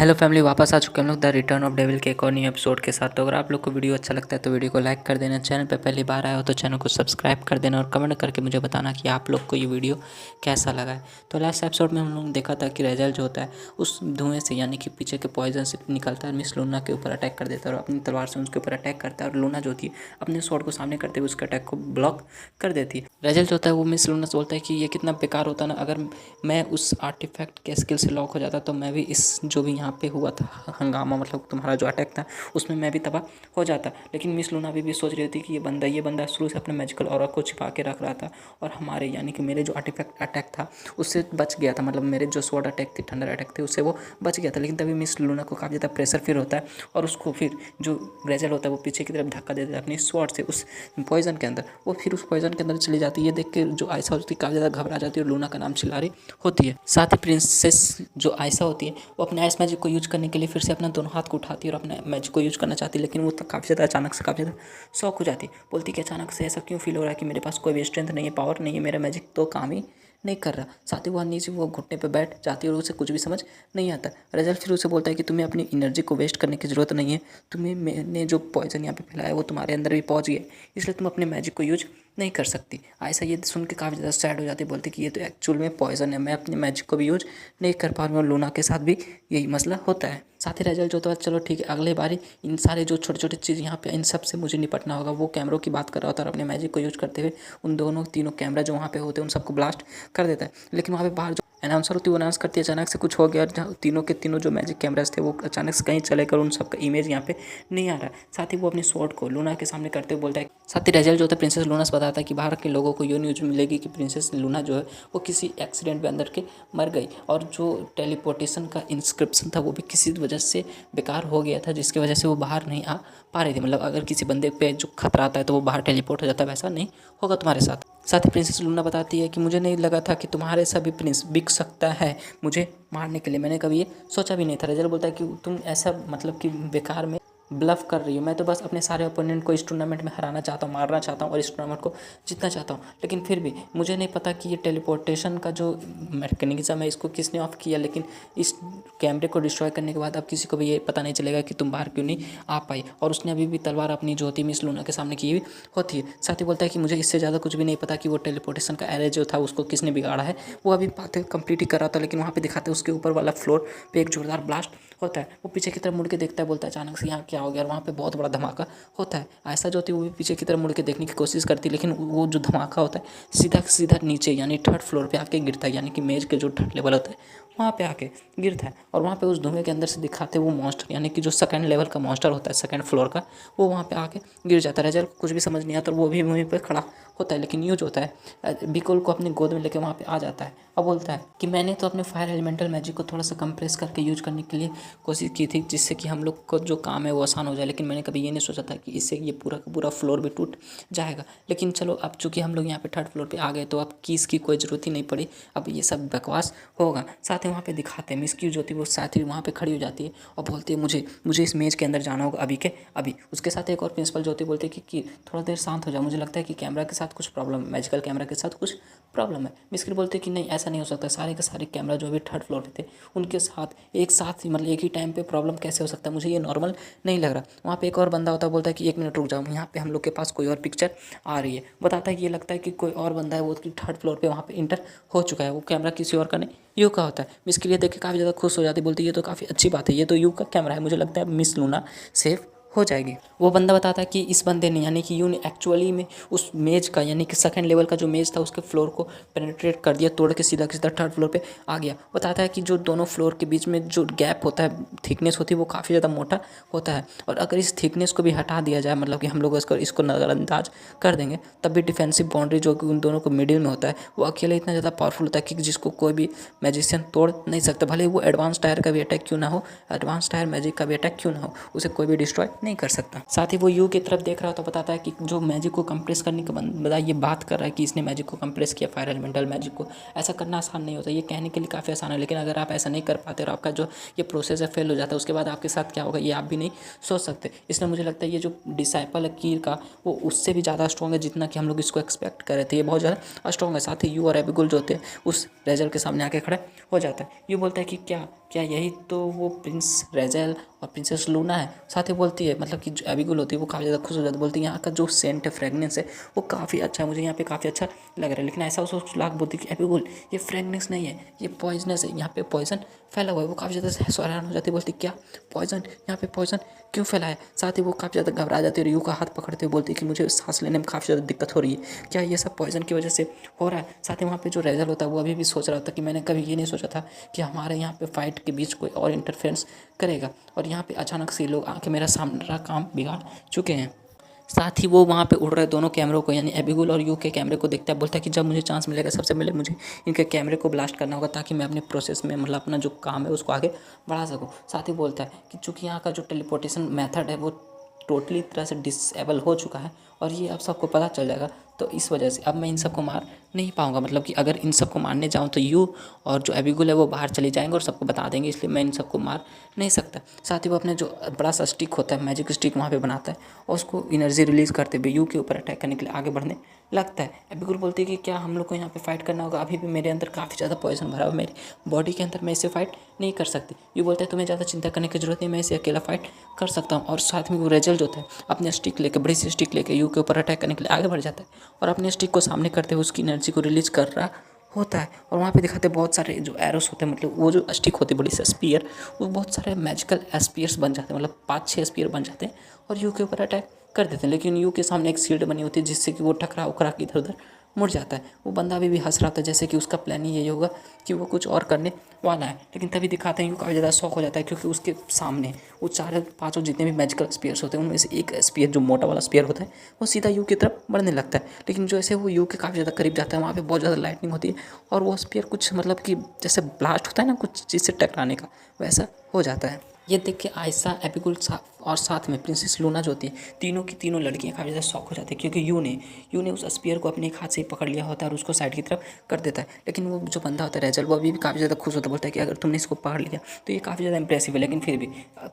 Hello family, वापस आ चुके हैं हम लोग द रिटर्न ऑफ डेविल के एक और न्यू एपिसोड के साथ। तो अगर आप लोग को वीडियो अच्छा लगता है तो वीडियो को लाइक कर देना, चैनल पे पहली बार आए हो तो चैनल को सब्सक्राइब कर देना और कमेंट करके मुझे बताना कि आप लोग को ये वीडियो कैसा लगा है। तो लास्ट एपिसोड में हम लोग ने देखा था कि रेजल जो होता है उस धुएं से यानी कि पीछे के पॉइजन से निकलता है, मिस लूना के ऊपर अटैक कर देता है और अपनी तलवार से उसके ऊपर अटैक करता है और लूना जो होती है अपने स्वॉर्ड को सामने करते हुए उसके अटैक को ब्लॉक कर देती है। रेजल जो होता है वो मिस लूना से बोलता है कि ये कितना बेकार होता ना, अगर मैं उस आर्टिफैक्ट के स्किल से लॉक हो जाता तो मैं भी इस जो भी यहाँ पे हुआ था हंगामा, मतलब तुम्हारा जो अटैक था उसमें मैं भी तबाह हो जाता। लेकिन मिस लूना अभी भी सोच रही थी कि ये बंदा शुरू से अपने मैजिकल ऑरा को छिपा के रख रहा था और हमारे यानी कि मेरे जो आर्टिफैक्ट अटैक था उससे बच गया था, मतलब मेरे जो स्वॉर्ड अटैक थी, थंडर अटैक थे, उससे वो बच गया था। लेकिन तभी मिस लूना को काफ़ी ज़्यादा प्रेशर फील होता है और उसको फिर जो रेजल होता है वो पीछे की तरफ धक्का देता है अपनी स्वॉर्ड से उस पॉइजन के अंदर। वो फिर उस पॉइजन के अंदर चली जाती है। ये देख के जो आयशा होती है काफ़ी ज़्यादा घबरा जाती है और लूना का नाम चिल्ला रही होती है। साथ ही प्रिंसेस जो आयशा होती है वो अपने आइस मैजिक को यूज करने के लिए फिर से अपना दोनों हाथ को उठाती है और अपने मैजिक को यूज करना चाहती है। लेकिन वो तो काफ़ी ज़्यादा अचानक से काफ़ी ज़्यादा शॉक हो जाती है। बोलती कि अचानक से ऐसा क्यों फील हो रहा है कि मेरे पास कोई भी स्ट्रेंथ नहीं है, पावर नहीं है, मेरा मैजिक तो काम ही नहीं कर रहा। साथ ही वो नीचे वो घुटने पे बैठ जाती है और उसे कुछ भी समझ नहीं आता। रेजल फिर उसे बोलता है कि तुम्हें अपनी एनर्जी को वेस्ट करने की ज़रूरत नहीं है, तुम्हें मैंने जो पॉइजन यहाँ पे फैलाया है वो तुम्हारे अंदर भी पहुँच गया, इसलिए तुम अपने मैजिक को यूज नहीं कर सकती। ऐसा ये सुन के काफ़ी ज़्यादा सैड हो जाती है, बोलती कि ये तो एक्चुअल में पॉइजन है, मैं अपने मैजिक को भी यूज नहीं कर पा रही हूँ। लूना के साथ भी यही मसला होता है। साथ ही रेजल जो होता है चलो ठीक है, अगले बारी इन सारे जो छोटे छोटे चीज़ यहाँ पे इन सब से मुझे निपटना होगा। वो कैमरों की बात कर रहा होता है और अपने मैजिक को यूज करते हुए उन दोनों तीनों कैमरा जो वहाँ पे होते हैं उन सबको ब्लास्ट कर देता है। लेकिन वहाँ पे बाहर जो अनाउंसर होती है वो अनाउंस करती है अचानक से कुछ हो गया और तीनों के तीनों जो मैजिक कैमराज थे वो अचानक से कहीं चले कर उन सबका इमेज यहाँ पे नहीं आ रहा है। साथ ही वो अपनी स्वॉर्ड को लूना के सामने करते हुए बोलता है। साथ ही रेजल जो होता है प्रिंसेस लूना से बताता है कि बाहर के लोगों को ये न्यूज़ मिलेगी कि प्रिंसेस लूना जो है वो किसी एक्सीडेंट में अंदर के मर गई और जो टेलीपोर्टेशन का इंस्क्रिप्शन था वो भी किसी वजह से बेकार हो गया था, जिसकी वजह से वो बाहर नहीं आ पा रही थी। मतलब अगर किसी बंदे पे जो खतरा आता है तो वो बाहर टेलीपोर्ट हो जाता है, वैसा नहीं होगा तुम्हारे साथ। साथ ही प्रिंसेस लूना बताती है कि मुझे नहीं लगा था कि तुम्हारे सभी प्रिंस बिक सकता है मुझे मारने के लिए, मैंने कभी ये सोचा भी नहीं था। रेजल बोलता है कि तुम ऐसा मतलब कि बेकार में ब्लफ कर रही हो, मैं तो बस अपने सारे ओपोनेंट को इस टूर्नामेंट में हराना चाहता हूँ, मारना चाहता हूँ और इस टूर्नामेंट को जीतना चाहता हूँ। लेकिन फिर भी मुझे नहीं पता कि ये टेलीपोर्टेशन का जो मैकेनिज्म है इसको किसने ऑफ किया, लेकिन इस कैमरे को डिस्ट्रॉय करने के बाद अब किसी को भी ये पता नहीं चलेगा कि तुम बाहर क्यों नहीं आ पाई। और उसने अभी भी तलवार अपनी जो होती है मिस लूना के सामने की हुई होती है। साथ ही बोलता है कि मुझे इससे ज़्यादा कुछ भी नहीं पता कि वो टेलीपोर्टेशन का एरे जो था उसको किसने बिगाड़ा है। वो अभी बातें कंप्लीट ही कर रहा था, लेकिन वहाँ पे दिखाते हैं उसके ऊपर वाला फ्लोर पे एक जोरदार ब्लास्ट होता है। वो पीछे की तरफ मुड़ के देखता है, बोलता है अचानक से यहाँ क्या हो गया, और वहाँ पे बहुत बड़ा धमाका होता है। ऐसा जो होती है वो भी पीछे की तरफ मुड़ के देखने की कोशिश करती है, लेकिन वो जो धमाका होता है सीधा सीधा नीचे यानी थर्ड फ्लोर पे आके गिरता है, यानी कि मेज के जो थर्ड लेवल होता है वहाँ पे आके गिरता है। और वहाँ पे उस धुएं के अंदर से दिखाते वो मॉन्स्टर यानी कि जो सेकंड लेवल का मॉन्स्टर होता है सेकंड फ्लोर का, वो वहाँ पे आके गिर जाता है। रेजल कुछ भी समझ नहीं आता और वो भी वहीं पे खड़ा होता है। लेकिन यूज होता है बिकुल को अपनी गोद में लेके वहाँ पे आ जाता है और बोलता है कि मैंने तो अपने फायर एलिमेंटल मैजिक को थोड़ा सा कंप्रेस करके यूज करने के लिए कोशिश की थी, जिससे कि हम लोग को जो काम है वो आसान हो जाए, लेकिन मैंने कभी ये नहीं सोचा था कि इससे ये पूरा का पूरा फ्लोर भी टूट जाएगा। लेकिन चलो अब चूंकि हम लोग यहाँ पे थर्ड फ्लोर पे आ गए तो अब कीज़ की कोई ज़रूरत ही नहीं पड़ी, अब ये सब बकवास होगा। साथ ही वहाँ पे दिखाते हैं मिस क्यू जो होती है वो साथ ही वहाँ पे खड़ी हो जाती है और बोलती है मुझे मुझे इस मेज के अंदर जाना होगा अभी के अभी। उसके साथ एक और प्रिंसिपल जो होती है बोलती है कि थोड़ा देर शांत हो जाओ, मुझे लगता है कि कैमरा के साथ कुछ प्रॉब्लम, मैजिकल कैमरा के साथ कुछ प्रॉब्लम है। मिस्किल बोलते हैं कि नहीं ऐसा नहीं हो सकता, सारे के सारे कैमरा जो अभी थर्ड फ्लोर पे थे उनके साथ एक साथ ही मतलब एक ही टाइम पे प्रॉब्लम कैसे हो सकता है, मुझे ये नॉर्मल नहीं लग रहा। वहाँ पे एक और बंदा होता है, बोलता है कि 1 मिनट रुक जाओ, यहाँ पे हम लोग के पास कोई और पिक्चर आ रही है। बताता है कि ये लगता है कि कोई और बंदा है वो थर्ड फ्लोर पे वहाँ पे इंटर हो चुका है, वो कैमरा किसी और का नहीं यू का होता है। मिस के लिए देख के काफ़ी ज़्यादा खुश हो जाती, बोलती है ये तो काफ़ी अच्छी बात है, ये तो यू का कैमरा है, मुझे लगता है मिस लूना सेफ हो जाएगी। वो बंदा बताता है कि इस बंदे ने यानी कि यू ने एक्चुअली में उस मेज का यानी कि सेकंड लेवल का जो मेज था उसके फ्लोर को पेनिट्रेट कर दिया, तोड़ के सीधा सीधा थर्ड फ्लोर पे आ गया। बताता है कि जो दोनों फ्लोर के बीच में जो गैप होता है, थिकनेस होती है, वो काफ़ी ज़्यादा मोटा होता है और अगर इस थिकनेस को भी हटा दिया जाए, मतलब कि हम लोग इसको नज़रअंदाज कर देंगे, तब भी डिफेंसिव बाउंड्री जो कि उन दोनों को मिडिल में होता है वो अकेले इतना ज़्यादा पावरफुल होता है कि जिसको कोई भी मैजिशियन तोड़ नहीं सकता। भले वो एडवांस टायर का भी अटैक क्यों ना हो, एडवांस टायर मैजिक का भी अटैक क्यों ना हो, उसे कोई भी डिस्ट्रॉय नहीं कर सकता। साथ ही वो यू की तरफ देख रहा हो तो बताता है कि जो मैजिक को कंप्रेस करने के बंदा ये बात कर रहा है कि इसने मैजिक को कंप्रेस किया फायर एलिमेंटल मैजिक को, ऐसा करना आसान नहीं होता। ये कहने के लिए काफ़ी आसान है, लेकिन अगर आप ऐसा नहीं कर पाते और आपका जो ये प्रोसेस है फेल हो जाता है, उसके बाद आपके साथ क्या होगा ये आप भी नहीं सोच सकते। इसलिए मुझे लगता है ये जो डिसाइपल है कीर का वो उससे भी ज़्यादा स्ट्रॉग है जितना कि हम लोग इसको एक्सपेक्ट कर रहे थे, ये बहुत ज़्यादा स्ट्रॉग है। साथ ही यू और एबिगुल जो होते हैं उस रेजल के सामने आके खड़े हो जाता है। यू बोलता है कि क्या क्या यही तो वो प्रिंस रेजल और प्रिंसेस लूना है। साथ ही बोलती है मतलब कि जो एबिगुल होती है वो काफ़ी ज़्यादा खुश हो जाती है, बोलती है यहाँ का जो सेंट है, फ्रेगनेंस है वो काफ़ी अच्छा है, मुझे यहाँ पे काफ़ी अच्छा लग रहा है। लेकिन ऐसा उसको लाख बोलती है कि एबिगुल ये फ्रेगनेंस नहीं है, ये पॉइजनस है, यहाँ पे पॉइजन फैला हुआ है। वो काफ़ी ज़्यादा हैरान हो जाती है, बोलती क्या पॉइजन, यहाँ पे पॉइजन क्यों फैला है। साथ ही वो काफ़ी ज़्यादा घबरा जाती है और यू का हाथ पकड़ते हुए बोलती है कि मुझे सांस लेने में काफ़ी ज़्यादा दिक्कत हो रही है, क्या ये सब पॉइजन की वजह से हो रहा है। साथ ही वहाँ पे जो रेजल होता है वो अभी भी सोच रहा था कि मैंने कभी ये नहीं सोचा था कि हमारे यहाँ पे फाइट के बीच कोई और इंटरफेरेंस करेगा, और यहाँ पे अचानक से लोग आके मेरा सारा काम बिगाड़ चुके हैं। साथ ही वो वहाँ पे उड़ रहे दोनों कैमरों को यानी एबिगुल और यू के कैमरे को देखता है, बोलता है कि जब मुझे चांस मिलेगा सबसे पहले मुझे इनके कैमरे को ब्लास्ट करना होगा ताकि मैं अपने प्रोसेस में मतलब अपना जो काम है उसको आगे बढ़ा सकूँ। साथ ही बोलता है कि चूँकि यहाँ का जो टेलीपोर्टेशन मेथड है वो टोटली तरह से डिसेबल हो चुका है और ये अब सबको पता चल जाएगा, तो इस वजह से अब मैं इन सबको मार नहीं पाऊंगा। मतलब कि अगर इन सबको मारने जाऊं तो यू और जो एबिगुल है वो बाहर चले जाएंगे और सबको बता देंगे, इसलिए मैं इन सबको मार नहीं सकता। साथ ही वो अपने जो बड़ा सा स्टिक होता है, मैजिक स्टिक वहाँ पे बनाता है और उसको एनर्जी रिलीज़ करते हुए यू के ऊपर अटैक करने के लिए आगे बढ़ने लगता है। एबिगुल बोलती है कि क्या हम लोग को यहाँ पे फाइट करना होगा, अभी भी मेरे अंदर काफ़ी ज़्यादा पॉइजन भरा हुआ, मेरी बॉडी के अंदर मैं इसे फाइट नहीं कर सकती। यू बोलता है तुम्हें ज़्यादा चिंता करने की जरूरत नहीं, मैं इसे अकेला फाइट कर सकता हूँ। और साथ में वो रेजल होता है अपने स्टिक लेके, बड़ी सी स्टिक लेके यू के ऊपर अटैक करने के लिए आगे बढ़ जाता है और अपने स्टिक को सामने करते हुए उसकी एनर्जी को रिलीज कर रहा होता है। और वहाँ पे दिखाते हैं बहुत सारे जो एरोस होते हैं, मतलब वो जो स्टिक होती है बड़ी सी स्पीयर, वो बहुत सारे मैजिकल स्पीयर्स बन जाते हैं, मतलब 5-6 स्पीयर बन जाते हैं और यू के ऊपर अटैक कर देते हैं। लेकिन यू के सामने एक शील्ड बनी होती है जिससे कि वो टकरा उकरा के इधर उधर मुड़ जाता है। वो बंदा अभी भी हंस रहा था जैसे कि उसका प्लान ही यही होगा कि वो कुछ और करने वाला है। लेकिन तभी दिखाते हैं यू काफ़ी ज़्यादा शौक हो जाता है क्योंकि उसके सामने वो 4-5 जितने भी मैजिकल स्पीयर्स होते हैं उनमें से एक स्पीयर जो मोटा वाला स्पीयर होता है वो सीधा यू की तरफ बढ़ने लगता है। लेकिन जो ऐसे वो यू के काफ़ी ज़्यादा करीब जाता है वहाँ पे बहुत ज़्यादा लाइटनिंग होती है और वो स्पीयर कुछ मतलब कि जैसे ब्लास्ट होता है ना कुछ चीज़ से टकराने का, वैसा हो जाता है। ये देख के आयशा, एबिगुल और साथ में प्रिंसेस लूना जो होती है, तीनों की तीनों लड़कियां काफ़ी ज़्यादा शॉक हो जाती है क्योंकि यू ने उस स्पीयर को अपने एक हाथ से ही पकड़ लिया होता है और उसको साइड की तरफ कर देता है। लेकिन वो जो बंदा होता है रेजल, वो अभी भी काफ़ी ज़्यादा खुश होता है, बोलता है कि अगर तुमने इसको पकड़ लिया तो ये काफ़ी ज़्यादा इंप्रेसिव है, लेकिन फिर भी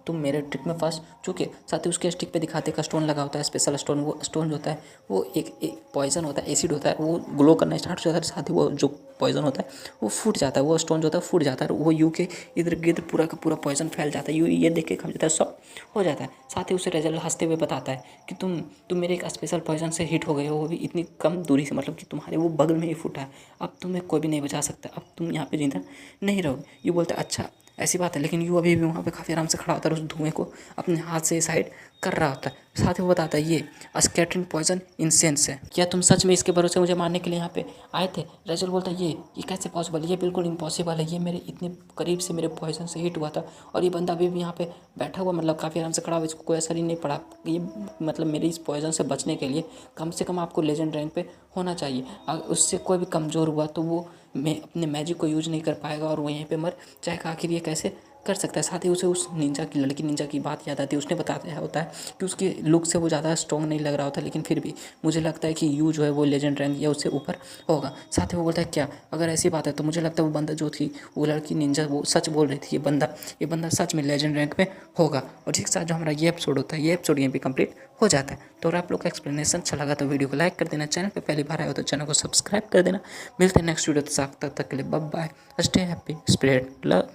तुम मेरे ट्रिक में फंस चुके। साथ ही उसके स्टिक पे दिखाते का स्टोन लगा होता है, स्पेशल स्टोन। वो स्टोन जो होता है वो एक पॉइजन होता है, एसिड होता है, वो ग्लो करना स्टार्ट हो जाता है। साथ ही वो जो पॉइजन होता है वो फूट जाता है, वो स्टोन जो होता है फूट जाता है और वो यू के इधर गिर्द पूरा का पूरा पॉइजन फैल जाता है। यू ये देख के खा जाता है, सब हो जाता है। साथ ही उसे रेजल हंसते हुए बताता है कि तुम मेरे एक स्पेशल पॉइजन से हिट हो गए हो, वो भी इतनी कम दूरी से, मतलब कि तुम्हारे वो बगल में ही फूटा है, अब तुम्हें कोई भी नहीं बचा सकता, अब तुम यहाँ पे जिंदा नहीं रहोगे। यू बोलता है अच्छा ऐसी बात है। लेकिन यू अभी भी वहाँ पे काफ़ी आराम से खड़ा होता है और उस धुएं को अपने हाथ से साइड कर रहा होता है। साथ ही वो बताता है ये स्कैटरिंग पॉइजन इंसेंस है, क्या तुम सच में इसके भरोसे मुझे मारने के लिए यहाँ पे आए थे। रेजल बोलता है ये कैसे पॉसिबल, ये बिल्कुल इम्पॉसिबल है, ये मेरे इतने करीब से मेरे पॉइजन से हिट हुआ था और ये बंदा अभी भी यहाँ पे बैठा हुआ, मतलब काफ़ी आराम से खड़ा हुआ, इसको कोई असर ही नहीं पड़ा। ये मतलब मेरे इस पॉइजन से बचने के लिए कम से कम आपको लेजेंड रैंक पे होना चाहिए, अगर उससे कोई भी कमज़ोर हुआ तो वो मैं अपने मैजिक को यूज नहीं कर पाएगा और वो यहीं पे मर जाएगा। आखिर ये कैसे कर सकता है। साथ ही उसे उस निंजा की लड़की निंजा की बात याद आती है। उसने बताया होता है कि उसके लुक से वो ज़्यादा स्ट्रॉन्ग नहीं लग रहा होता, लेकिन फिर भी मुझे लगता है कि यू जो है वो लेजेंड रैंक या उससे ऊपर होगा। साथ ही वो बोलता है क्या अगर ऐसी बात है तो मुझे लगता है वो बंदा जो थी वो लड़की निंजा वो सच बोल रही थी, ये बंदा सच में लेजेंड रैंक में होगा। और इसके साथ जो हमारा ये एपिसोड होता है ये एपिसोड यहीं पे कंप्लीट हो जाता है। तो अगर आप लोग का एक्सप्लेनेशन अच्छा लगा तो वीडियो को लाइक कर देना, चैनल पे पहली बार आए हो तो चैनल को सब्सक्राइब कर देना। मिलते हैं नेक्स्ट वीडियो तक के लिए, bye bye, stay happy, spread love.